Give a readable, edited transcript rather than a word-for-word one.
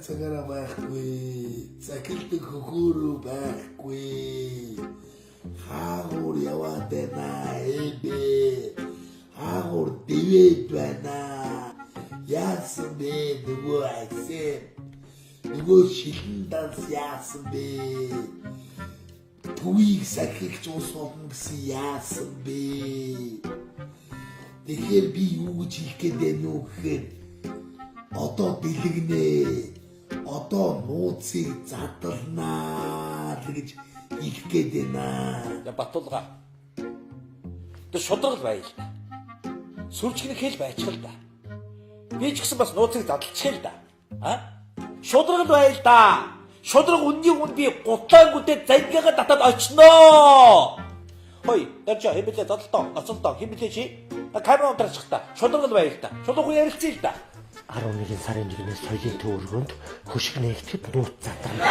цагаараа байхгүй. Захилдаг хөхөөрөө байхгүй. Хаагур яваад байна эбэ. Хаагур дэвэд байна. Яасан бэ нөгөө айсэн. Нөгөө шилэн данс яасан бэ. Түүийг сахигч ус болно гэсэн яасан бэ. Тэгэхээр би юу гэж хэлэх гээд байна уу гэхээр одоо дэлгэнэ. Одоо нууцыг задлнаа гэж хэлэх гээд байна. Батулга. Тэ шудрал байл та. Сүрчгэн хэл байчих л да. Би ч гэсэн бас нууцыг задлчихъя л да. Шудрал байл та. Шудраг үнний би гутлаангүүтээ загигаа татаад очноо. Хой, дэрча хэмбэлээ задлтаа, ноцолтоо хэмбэлээ чи. Камера унтраачих та. Шудрал байл та. Шудраг ярилцъя л да. 11 сарын 1-ээс соёлын төв өргөнд хөшиг нэгтгэд нууц задрна.